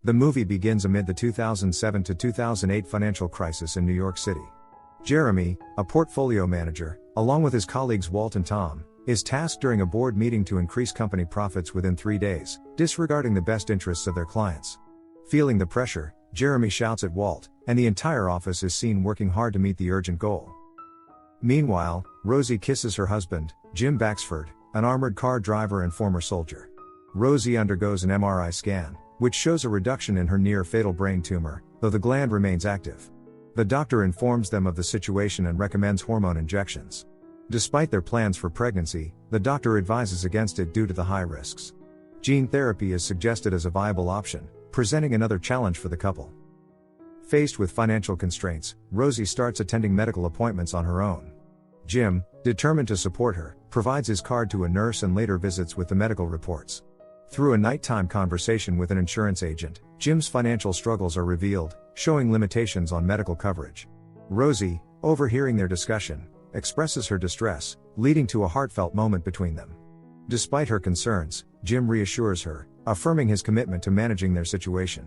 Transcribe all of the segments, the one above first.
The movie begins amid the 2007 to 2008 financial crisis in New York City. Jeremy, a portfolio manager, along with his colleagues Walt and Tom, is tasked during a board meeting to increase company profits within 3 days, disregarding the best interests of their clients. Feeling the pressure, Jeremy shouts at Walt, and the entire office is seen working hard to meet the urgent goal. Meanwhile, Rosie kisses her husband, Jim Baxford, an armored car driver and former soldier. Rosie undergoes an MRI scan, which shows a reduction in her near-fatal brain tumor, though the gland remains active. The doctor informs them of the situation and recommends hormone injections. Despite their plans for pregnancy, the doctor advises against it due to the high risks. Gene therapy is suggested as a viable option, presenting another challenge for the couple. Faced with financial constraints, Rosie starts attending medical appointments on her own. Jim, determined to support her, provides his card to a nurse and later visits with the medical reports. Through a nighttime conversation with an insurance agent, Jim's financial struggles are revealed, showing limitations on medical coverage. Rosie, overhearing their discussion, expresses her distress, leading to a heartfelt moment between them. Despite her concerns, Jim reassures her, affirming his commitment to managing their situation.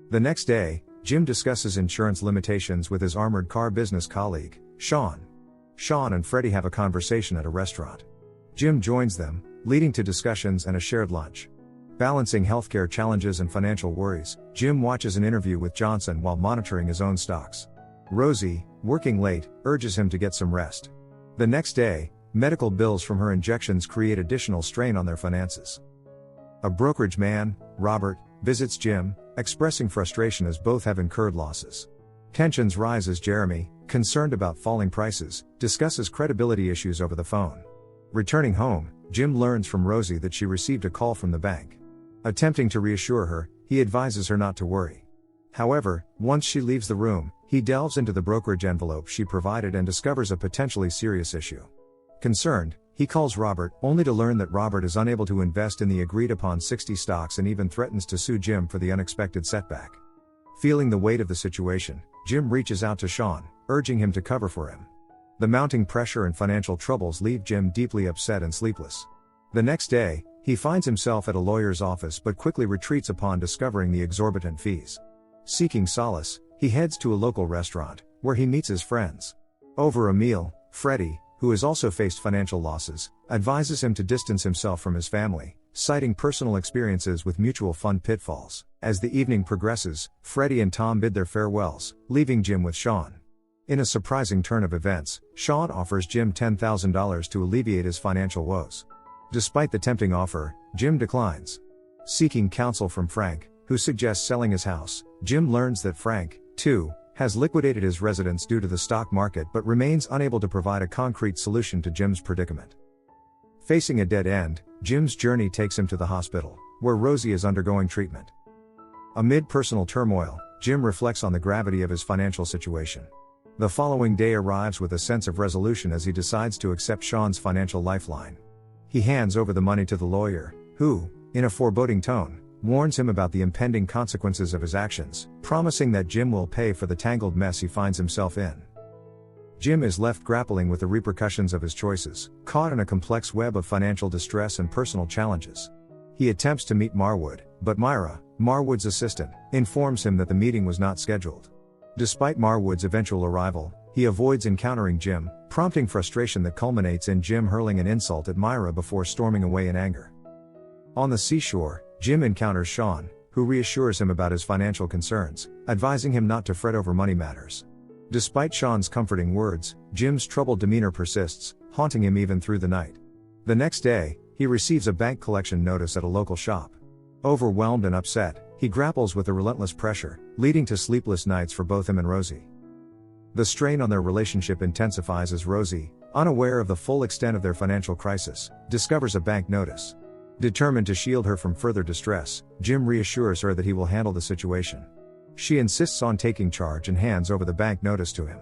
The next day, Jim discusses insurance limitations with his armored car business colleague, Sean. Sean and Freddie have a conversation at a restaurant. Jim joins them, leading to discussions and a shared lunch. Balancing healthcare challenges and financial worries, Jim watches an interview with Johnson while monitoring his own stocks. Rosie, working late, urges him to get some rest. The next day, medical bills from her injections create additional strain on their finances. A brokerage man, Robert, visits Jim, expressing frustration as both have incurred losses. Tensions rise as Jeremy, concerned about falling prices, discusses credibility issues over the phone. Returning home, Jim learns from Rosie that she received a call from the bank. Attempting to reassure her, he advises her not to worry. However, once she leaves the room, he delves into the brokerage envelope she provided and discovers a potentially serious issue. Concerned, he calls Robert, only to learn that Robert is unable to invest in the agreed-upon 60 stocks and even threatens to sue Jim for the unexpected setback. Feeling the weight of the situation, Jim reaches out to Sean, urging him to cover for him. The mounting pressure and financial troubles leave Jim deeply upset and sleepless. The next day, he finds himself at a lawyer's office but quickly retreats upon discovering the exorbitant fees. Seeking solace, he heads to a local restaurant, where he meets his friends. Over a meal, Freddie, who has also faced financial losses, advises him to distance himself from his family, citing personal experiences with mutual fund pitfalls. As the evening progresses, Freddie and Tom bid their farewells, leaving Jim with Sean. In a surprising turn of events, Sean offers Jim $10,000 to alleviate his financial woes. Despite the tempting offer, Jim declines. Seeking counsel from Frank, who suggests selling his house, Jim learns that Frank, too, has liquidated his residence due to the stock market but remains unable to provide a concrete solution to Jim's predicament. Facing a dead end, Jim's journey takes him to the hospital, where Rosie is undergoing treatment. Amid personal turmoil, Jim reflects on the gravity of his financial situation. The following day arrives with a sense of resolution as he decides to accept Sean's financial lifeline. He hands over the money to the lawyer, who, in a foreboding tone, warns him about the impending consequences of his actions, promising that Jim will pay for the tangled mess he finds himself in. Jim is left grappling with the repercussions of his choices, caught in a complex web of financial distress and personal challenges. He attempts to meet Marwood, but Myra, Marwood's assistant, informs him that the meeting was not scheduled. Despite Marwood's eventual arrival, he avoids encountering Jim, prompting frustration that culminates in Jim hurling an insult at Myra before storming away in anger. On the seashore, Jim encounters Sean, who reassures him about his financial concerns, advising him not to fret over money matters. Despite Sean's comforting words, Jim's troubled demeanor persists, haunting him even through the night. The next day, he receives a bank collection notice at a local shop. Overwhelmed and upset, he grapples with the relentless pressure, leading to sleepless nights for both him and Rosie. The strain on their relationship intensifies as Rosie, unaware of the full extent of their financial crisis, discovers a bank notice. Determined to shield her from further distress, Jim reassures her that he will handle the situation. She insists on taking charge and hands over the bank notice to him.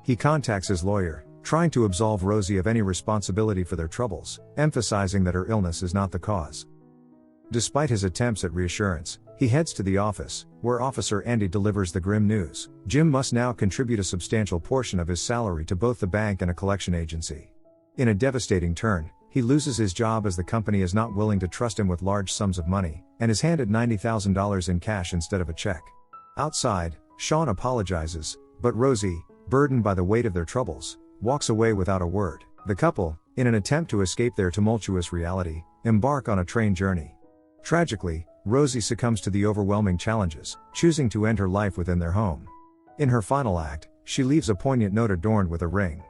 He contacts his lawyer, trying to absolve Rosie of any responsibility for their troubles, emphasizing that her illness is not the cause. Despite his attempts at reassurance, he heads to the office, where Officer Andy delivers the grim news: Jim must now contribute a substantial portion of his salary to both the bank and a collection agency. In a devastating turn, he loses his job as the company is not willing to trust him with large sums of money, and is handed $90,000 in cash instead of a check. Outside, Sean apologizes, but Rosie, burdened by the weight of their troubles, walks away without a word. The couple, in an attempt to escape their tumultuous reality, embark on a train journey. Tragically, Rosie succumbs to the overwhelming challenges, choosing to end her life within their home. In her final act, she leaves a poignant note adorned with a ring.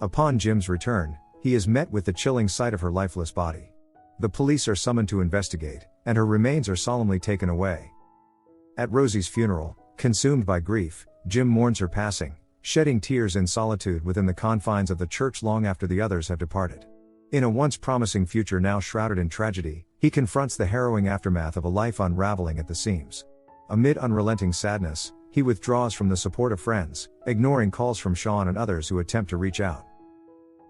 Upon Jim's return, he is met with the chilling sight of her lifeless body. The police are summoned to investigate, and her remains are solemnly taken away. At Rosie's funeral, consumed by grief, Jim mourns her passing, shedding tears in solitude within the confines of the church long after the others have departed. In a once promising future now shrouded in tragedy, he confronts the harrowing aftermath of a life unraveling at the seams. Amid unrelenting sadness, he withdraws from the support of friends, ignoring calls from Sean and others who attempt to reach out.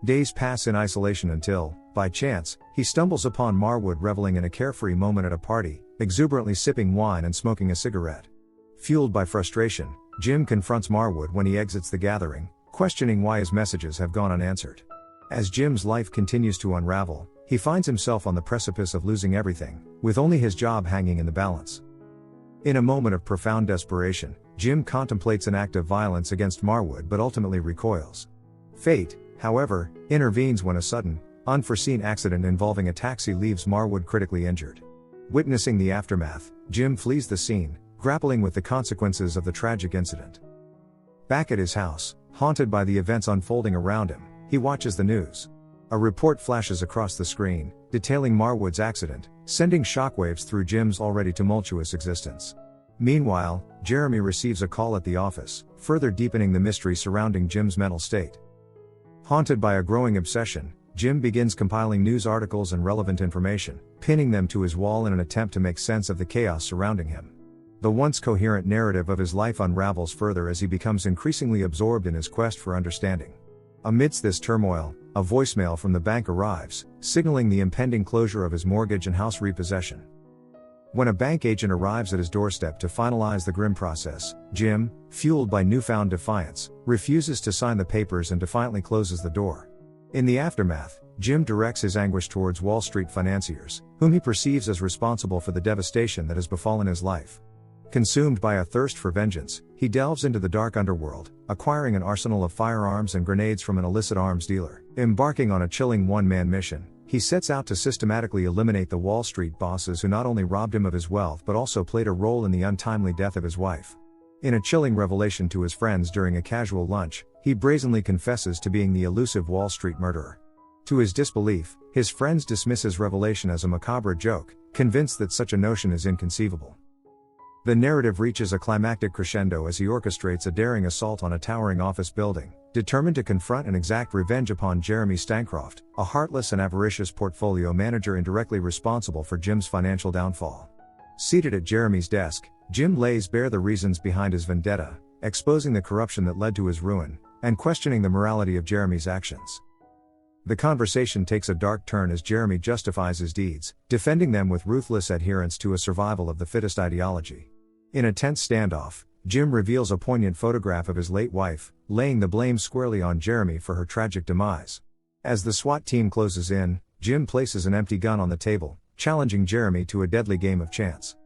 Days pass in isolation until, by chance, he stumbles upon Marwood reveling in a carefree moment at a party, exuberantly sipping wine and smoking a cigarette. Fueled by frustration, Jim confronts Marwood when he exits the gathering, questioning why his messages have gone unanswered. As Jim's life continues to unravel, he finds himself on the precipice of losing everything, with only his job hanging in the balance. In a moment of profound desperation, Jim contemplates an act of violence against Marwood but ultimately recoils. Fate, however, intervenes when a sudden, unforeseen accident involving a taxi leaves Marwood critically injured. Witnessing the aftermath, Jim flees the scene, grappling with the consequences of the tragic incident. Back at his house, haunted by the events unfolding around him, he watches the news. A report flashes across the screen, detailing Marwood's accident, sending shockwaves through Jim's already tumultuous existence. Meanwhile, Jeremy receives a call at the office, further deepening the mystery surrounding Jim's mental state. Haunted by a growing obsession, Jim begins compiling news articles and relevant information, pinning them to his wall in an attempt to make sense of the chaos surrounding him. The once coherent narrative of his life unravels further as he becomes increasingly absorbed in his quest for understanding. Amidst this turmoil, a voicemail from the bank arrives, signaling the impending closure of his mortgage and house repossession. When a bank agent arrives at his doorstep to finalize the grim process, Jim, fueled by newfound defiance, refuses to sign the papers and defiantly closes the door. In the aftermath, Jim directs his anguish towards Wall Street financiers, whom he perceives as responsible for the devastation that has befallen his life. Consumed by a thirst for vengeance, he delves into the dark underworld, acquiring an arsenal of firearms and grenades from an illicit arms dealer. Embarking on a chilling one-man mission, he sets out to systematically eliminate the Wall Street bosses who not only robbed him of his wealth but also played a role in the untimely death of his wife. In a chilling revelation to his friends during a casual lunch, he brazenly confesses to being the elusive Wall Street murderer. To his disbelief, his friends dismiss his revelation as a macabre joke, convinced that such a notion is inconceivable. The narrative reaches a climactic crescendo as he orchestrates a daring assault on a towering office building, determined to confront and exact revenge upon Jeremy Stancroft, a heartless and avaricious portfolio manager indirectly responsible for Jim's financial downfall. Seated at Jeremy's desk, Jim lays bare the reasons behind his vendetta, exposing the corruption that led to his ruin, and questioning the morality of Jeremy's actions. The conversation takes a dark turn as Jeremy justifies his deeds, defending them with ruthless adherence to a survival of the fittest ideology. In a tense standoff, Jim reveals a poignant photograph of his late wife, laying the blame squarely on Jeremy for her tragic demise. As the SWAT team closes in, Jim places an empty gun on the table, challenging Jeremy to a deadly game of chance.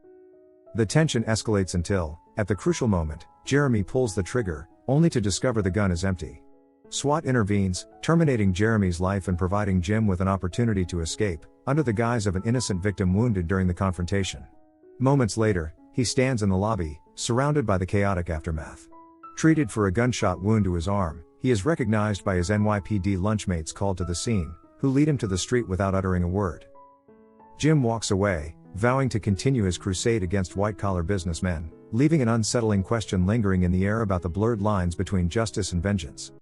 The tension escalates until, at the crucial moment, Jeremy pulls the trigger, only to discover the gun is empty. SWAT intervenes, terminating Jeremy's life and providing Jim with an opportunity to escape, under the guise of an innocent victim wounded during the confrontation. Moments later, he stands in the lobby, surrounded by the chaotic aftermath. Treated for a gunshot wound to his arm, he is recognized by his NYPD lunchmates called to the scene, who lead him to the street without uttering a word. Jim walks away, vowing to continue his crusade against white-collar businessmen, leaving an unsettling question lingering in the air about the blurred lines between justice and vengeance.